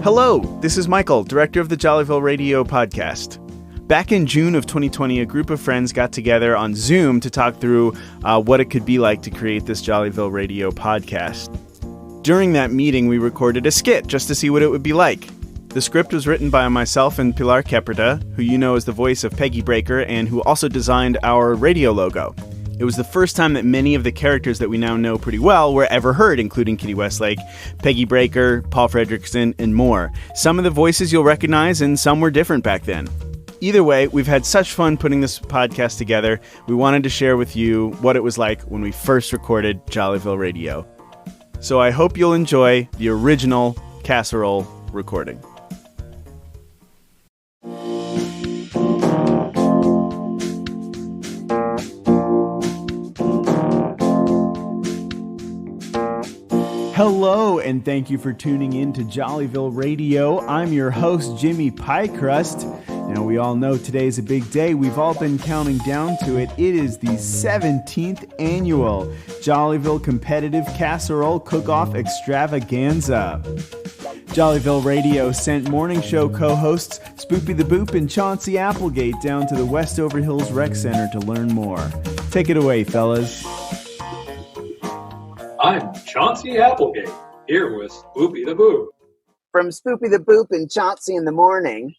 Hello, this is Michael, director of the Jollyville Radio podcast. Back in June of 2020, a group of friends got together on Zoom to talk through what it could be like to create this Jollyville Radio podcast. During that meeting, we recorded a skit just to see what it would be like. The script was written by myself and Pilar Quepreda, who you know as the voice of Peggy Braker and who also designed our radio logo. It was the first time that many of the characters that we now know pretty well were ever heard, including Kitty Westlake, Peggy Braker, Paul Fredrickson, and more. Some of the voices you'll recognize, and some were different back then. Either way, we've had such fun putting this podcast together. We wanted to share with you what it was like when we first recorded Jollyville Radio. So I hope you'll enjoy the original Casserole recording. Hello, and thank you for tuning in to Jollyville Radio. I'm your host, Jimmy Piecrust. Now, we all know today's a big day. We've all been counting down to it. It is the 17th annual Jollyville Competitive Casserole Cook-Off Extravaganza. Jollyville Radio sent morning show co-hosts Spoopy the Boop and Chauncey Applegate down to the Westover Hills Rec Center to learn more. Take it away, fellas. I'm Chauncey Applegate, here with Spoopy the Boop. From Spoopy the Boop and Chauncey in the morning.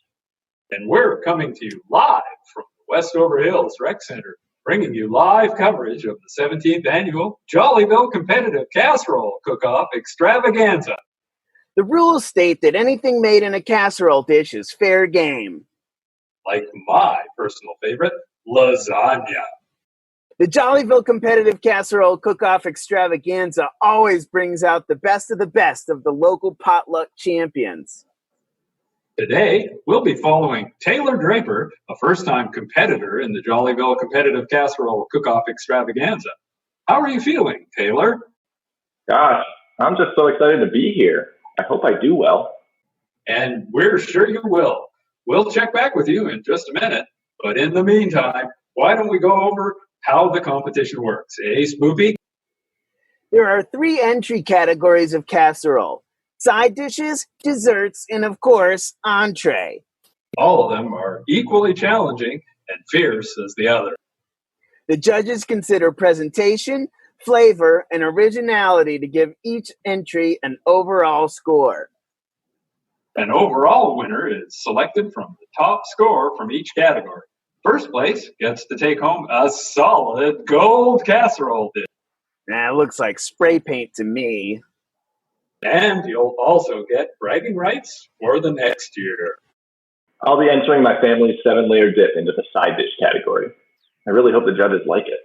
And we're coming to you live from the Westover Hills Rec Center, bringing you live coverage of the 17th annual Jollyville Competitive Casserole Cook-Off Extravaganza. The rules state that anything made in a casserole dish is fair game. Like my personal favorite, lasagna. The Jollyville Competitive Casserole Cook-Off Extravaganza always brings out the best of the local potluck champions. Today, we'll be following Taylor Draper, a first-time competitor in the Jollyville Competitive Casserole Cook-Off Extravaganza. How are you feeling, Taylor? Gosh, I'm just so excited to be here. I hope I do well. And we're sure you will. We'll check back with you in just a minute. But in the meantime, why don't we go over how the competition works, eh, Spoopy? There are 3 entry categories of casserole: side dishes, desserts, and of course, entree. All of them are equally challenging and fierce as the other. The judges consider presentation, flavor, and originality to give each entry an overall score. An overall winner is selected from the top score from each category. First place gets to take home a solid gold casserole dish. It looks like spray paint to me. And you'll also get bragging rights for the next year. I'll be entering my family's 7-layer dip into the side dish category. I really hope the judges like it.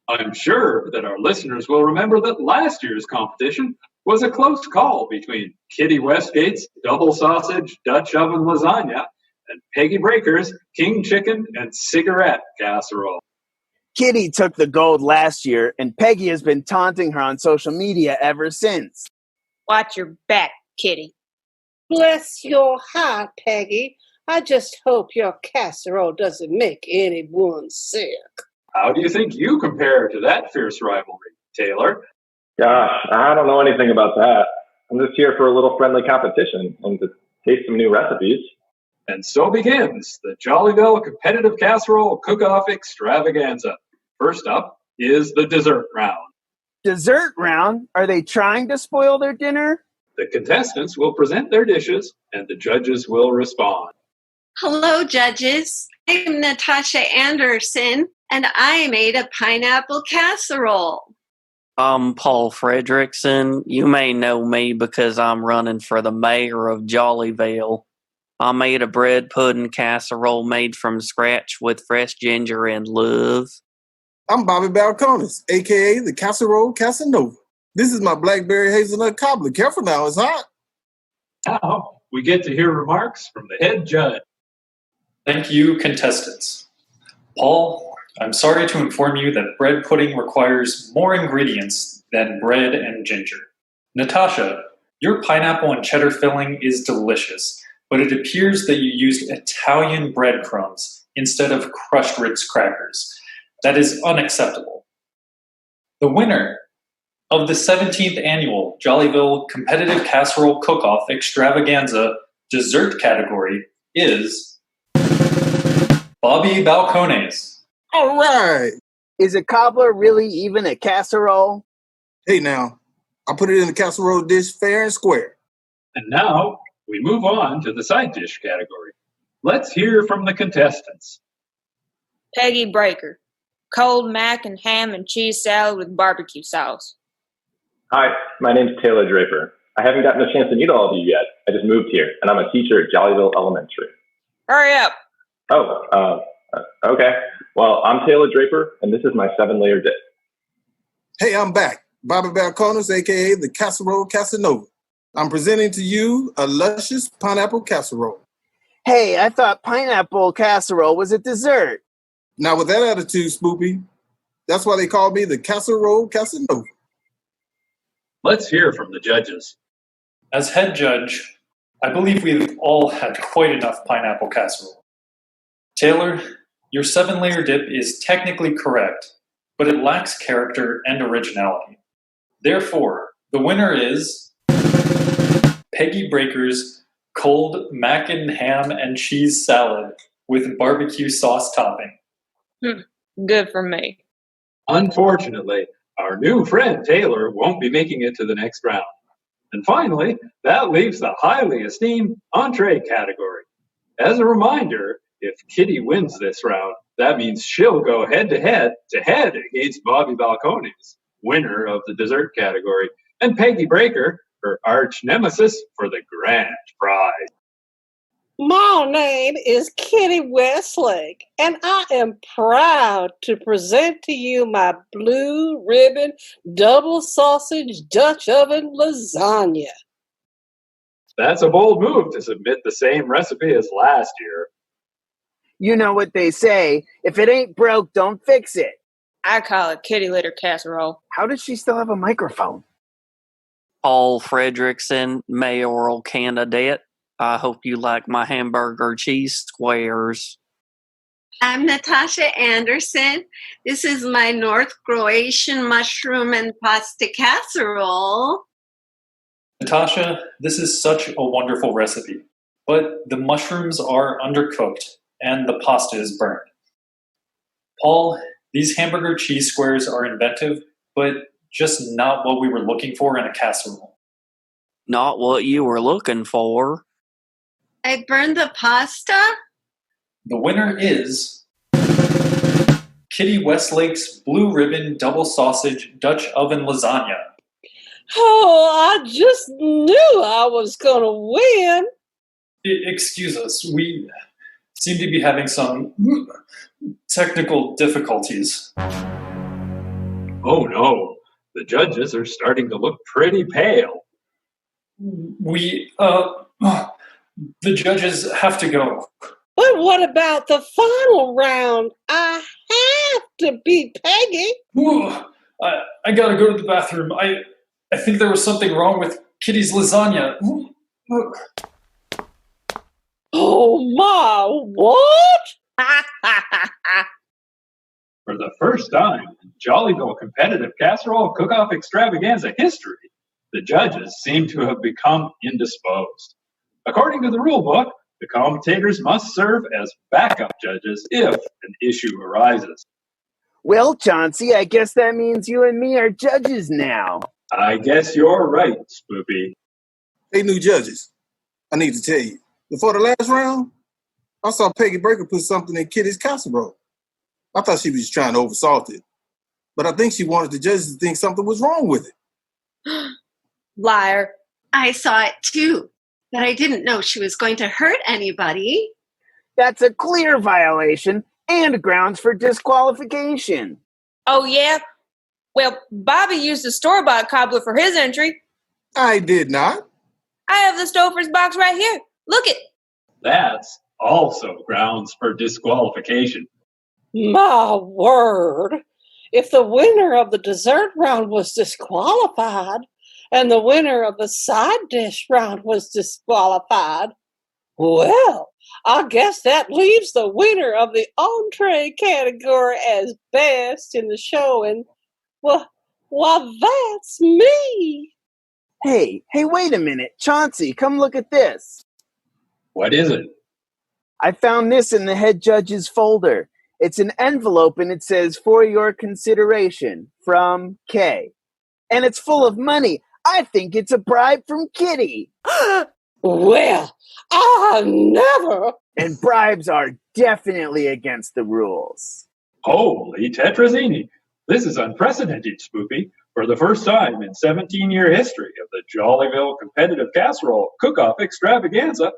I'm sure that our listeners will remember that last year's competition was a close call between Kitty Westlake's double sausage Dutch oven lasagna and Peggy Braker's king chicken and cigarette casserole. Kitty took the gold last year, and Peggy has been taunting her on social media ever since. Watch your back, Kitty. Bless your heart, Peggy. I just hope your casserole doesn't make anyone sick. How do you think you compare to that fierce rivalry, Taylor? Gosh, I don't know anything about that. I'm just here for a little friendly competition and to taste some new recipes. And so begins the Jollyville Competitive Casserole Cook-Off Extravaganza. First up is the dessert round. Dessert round? Are they trying to spoil their dinner? The contestants will present their dishes, and the judges will respond. Hello, judges. I'm Natasha Anderson, and I made a pineapple casserole. I'm Paul Fredrickson. You may know me because I'm running for the mayor of Jollyville. I made a bread pudding casserole made from scratch with fresh ginger and love. I'm Bobby Balcones, a.k.a. the Casserole Casanova. This is my blackberry hazelnut cobbler. Careful now, it's hot. Now we get to hear remarks from the head judge. Thank you, contestants. Paul, I'm sorry to inform you that bread pudding requires more ingredients than bread and ginger. Natasha, your pineapple and cheddar filling is delicious, but it appears that you used Italian breadcrumbs instead of crushed Ritz crackers. That is unacceptable. The winner of the 17th annual Jollyville Competitive Casserole Cook-Off Extravaganza dessert category is Bobby Balcones. All right. Is a cobbler really even a casserole? Hey now, I put it in the casserole dish fair and square. And now we move on to the side dish category. Let's hear from the contestants. Peggy Braker. Cold mac and ham and cheese salad with barbecue sauce. Hi, my name's Taylor Draper. I haven't gotten a chance to meet all of you yet. I just moved here, and I'm a teacher at Jollyville Elementary. Hurry up. Okay. Well, I'm Taylor Draper, and this is my 7-layer dip. Hey, I'm back. Bobby Balcones, a.k.a. the Casserole Casanova. I'm presenting to you a luscious pineapple casserole. Hey, I thought pineapple casserole was a dessert. Now, with that attitude, Spoopy, that's why they call me the Casserole Casanova. Let's hear from the judges. As head judge, I believe we've all had quite enough pineapple casserole. Taylor, your 7-layer dip is technically correct, but it lacks character and originality. Therefore, the winner is Peggy Braker's cold mac and ham and cheese salad with barbecue sauce topping. Good for me. Unfortunately, our new friend Taylor won't be making it to the next round. And finally, that leaves the highly esteemed entree category. As a reminder, if Kitty wins this round, that means she'll go head-to-head against Bobby Balcones, winner of the dessert category, and Peggy Braker, her arch nemesis, for the grand prize. My name is Kitty Westlake, and I am proud to present to you my blue ribbon double sausage Dutch oven lasagna. That's a bold move to submit the same recipe as last year. You know what they say, if it ain't broke, don't fix it. I call it kitty litter casserole. How does she still have a microphone? Paul Fredrickson, mayoral candidate. I hope you like my hamburger cheese squares. I'm Natasha Anderson. This is my North Croatian mushroom and pasta casserole. Natasha, this is such a wonderful recipe, but the mushrooms are undercooked and the pasta is burned. Paul, these hamburger cheese squares are inventive, but just not what we were looking for in a casserole. Not what you were looking for. I burned the pasta? The winner is Kitty Westlake's Blue Ribbon Double Sausage Dutch Oven Lasagna. Oh, I just knew I was going to win. Excuse us, we seem to be having some technical difficulties. Oh no, the judges are starting to look pretty pale. The judges have to go. But what about the final round? I have to beat Peggy. I gotta go to the bathroom. I think there was something wrong with Kitty's lasagna. Oh my, what? For the first time in Jollyville Competitive Casserole Cook-Off Extravaganza history, the judges seem to have become indisposed. According to the rule book, the commentators must serve as backup judges if an issue arises. Well, Chauncey, I guess that means you and me are judges now. I guess you're right, Spoopy. Hey, new judges, I need to tell you, before the last round, I saw Peggy Braker put something in Kitty's casserole. I thought she was just trying to oversalt it, but I think she wanted the judges to think something was wrong with it. Liar. I saw it too, but I didn't know she was going to hurt anybody. That's a clear violation and grounds for disqualification. Oh, yeah? Well, Bobby used the store-bought cobbler for his entry. I did not. I have the Stouffer's box right here. Look it. That's also grounds for disqualification. My word. If the winner of the dessert round was disqualified and the winner of the side dish round was disqualified, well, I guess that leaves the winner of the entree category as best in the show. And, well, Why, that's me. Hey, wait a minute. Chauncey, come look at this. What is it? I found this in the head judge's folder. It's an envelope and it says, "For your consideration, from K." And it's full of money. I think it's a bribe from Kitty. Well, I never. And bribes are definitely against the rules. Holy tetrazzini! This is unprecedented, Spoopy. For the first time in 17-year history of the Jollyville Competitive Casserole Cook-Off Extravaganza,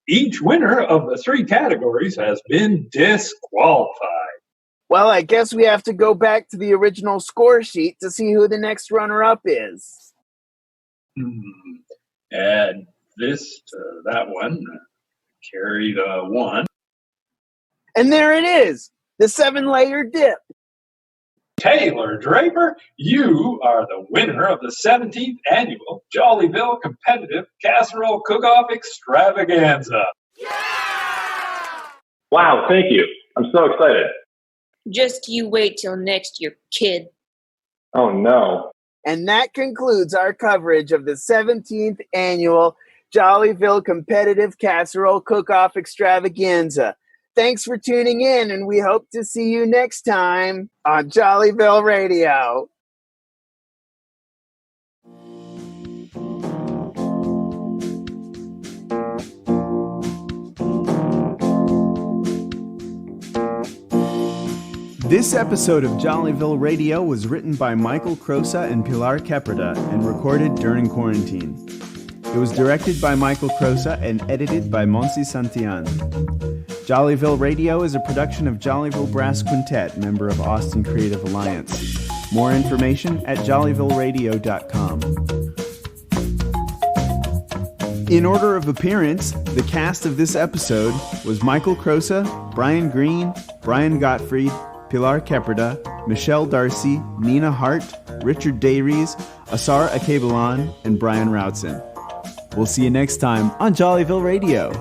each winner of the 3 categories has been disqualified. Well, I guess we have to go back to the original score sheet to see who the next runner-up is. Add this to that one. Carry the 1. And there it is, the 7-layer dip. Taylor Draper, you are the winner of the 17th Annual Jollyville Competitive Casserole Cook-Off Extravaganza. Wow, thank you. I'm so excited. Just you wait till next year, kid. Oh, no. And that concludes our coverage of the 17th Annual Jollyville Competitive Casserole Cook-Off Extravaganza. Thanks for tuning in, and we hope to see you next time on Jollyville Radio. This episode of Jollyville Radio was written by Michael Crosa and Pilar Kepreda and recorded during quarantine. It was directed by Michael Crosa and edited by Monsi Santillan. Jollyville Radio is a production of Jollyville Brass Quintet, member of Austin Creative Alliance. More information at jollyvilleradio.com. In order of appearance, the cast of this episode was Michael Crosa, Brian Green, Brian Gottfried, Pilar Kepreda, Michelle Darcy, Nina Hart, Richard Dayries, Asar Akebalan, and Brian Routson. We'll see you next time on Jollyville Radio.